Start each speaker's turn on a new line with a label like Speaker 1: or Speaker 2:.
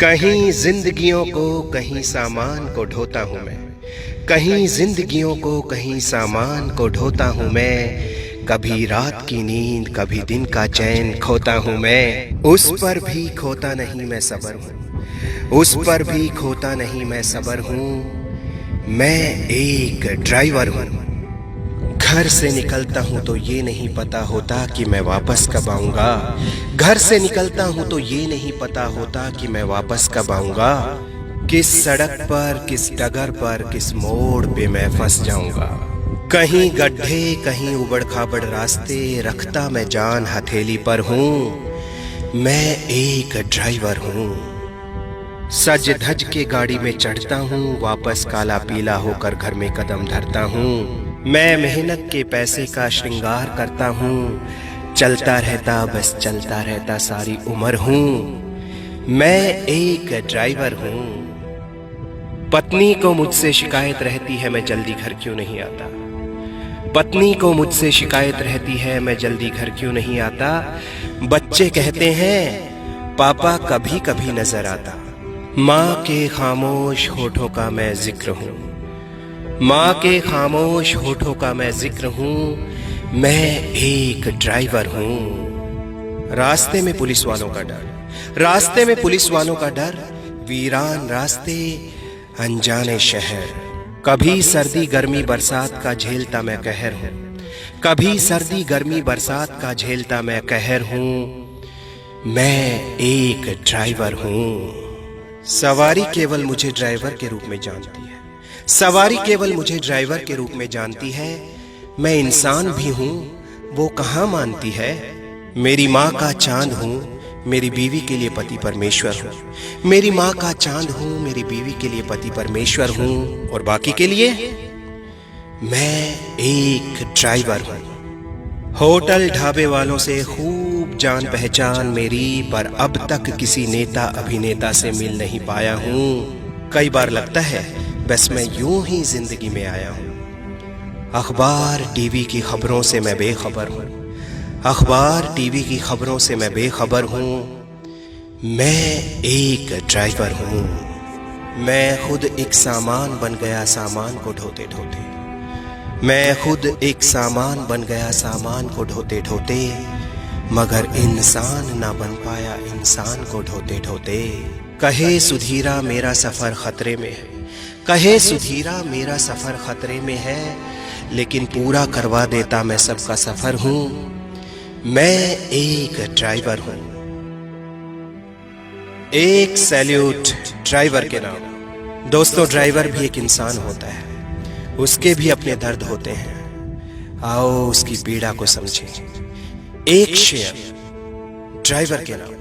Speaker 1: कहीं जिंदगियों को कहीं सामान को ढोता हूँ मैं, कहीं जिंदगियों को कहीं सामान को ढोता हूँ मैं। कभी रात की नींद कभी दिन का चैन खोता हूँ मैं। उस पर भी खोता नहीं मैं सबर हूँ, उस पर भी खोता नहीं मैं सबर हूँ। मैं एक ड्राइवर हूँ, घर से निकलता हूँ तो ये नहीं पता होता कि मैं वापस कब आऊँगा। घर से निकलता हूँ तो ये नहीं पता होता कि मैं वापस कब आऊँगा। किस सड़क पर, किस डगर पर, किस मोड़ पे मैं फंस जाऊँगा। कहीं गड्ढे कहीं उबड़ खाबड़ रास्ते, रखता मैं जान हथेली पर हूँ। मैं एक ड्राइवर हूँ, सज धज के गाड़ी में चढ़ता हूँ, वापस काला पीला होकर घर में कदम धरता हूँ। मैं मेहनत के पैसे का श्रृंगार करता हूँ, चलता रहता बस चलता रहता सारी उम्र हूँ। मैं एक ड्राइवर हूँ। पत्नी को मुझसे शिकायत रहती है मैं जल्दी घर क्यों नहीं आता। पत्नी को मुझसे शिकायत रहती है मैं जल्दी घर क्यों नहीं आता। बच्चे कहते हैं पापा कभी कभी नजर आता। माँ के खामोश होठों का मैं जिक्र हूँ, माँ के खामोश होठों का मैं जिक्र हूँ। मैं एक ड्राइवर हूँ। रास्ते में पुलिस वालों का डर, रास्ते में पुलिस वालों का डर, वीरान रास्ते अनजाने शहर। कभी सर्दी गर्मी बरसात का झेलता मैं कहर हूँ, कभी सर्दी गर्मी बरसात का झेलता मैं कहर हूँ। मैं एक ड्राइवर हूँ। सवारी केवल मुझे ड्राइवर के रूप में जानती है, सवारी केवल मुझे ड्राइवर के रूप में जानती है। मैं इंसान भी हूँ वो कहाँ मानती है। मेरी माँ का चांद हूँ, मेरी बीवी के लिए पति परमेश्वर हूँ। मेरी माँ का चांद हूँ, मेरी बीवी के लिए पति परमेश्वर हूँ। और बाकी के लिए मैं एक ड्राइवर हूँ। होटल ढाबे वालों से खूब जान पहचान मेरी, पर अब तक किसी नेता अभिनेता से मिल नहीं पाया हूँ। कई बार लगता है बस मैं यूं ही जिंदगी में आया हूँ। अखबार टीवी की खबरों से मैं बेखबर हूँ, अखबार टीवी की खबरों से मैं बेखबर हूँ। मैं एक ड्राइवर हूँ। मैं खुद एक सामान बन गया सामान को ढोते ढोते, मैं खुद एक सामान बन गया सामान को ढोते ढोते, मगर इंसान ना बन पाया इंसान को ढोते ढोते। कहे सुधीरा मेरा सफर खतरे में है, कहे सुधीरा मेरा सफर खतरे में है, लेकिन पूरा करवा देता मैं सबका सफर हूँ। मैं एक ड्राइवर हूँ। एक सैल्यूट ड्राइवर के नाम। दोस्तों, ड्राइवर भी एक इंसान होता है, उसके भी अपने दर्द होते हैं। आओ उसकी पीड़ा को समझें। एक शेर ड्राइवर के नाम।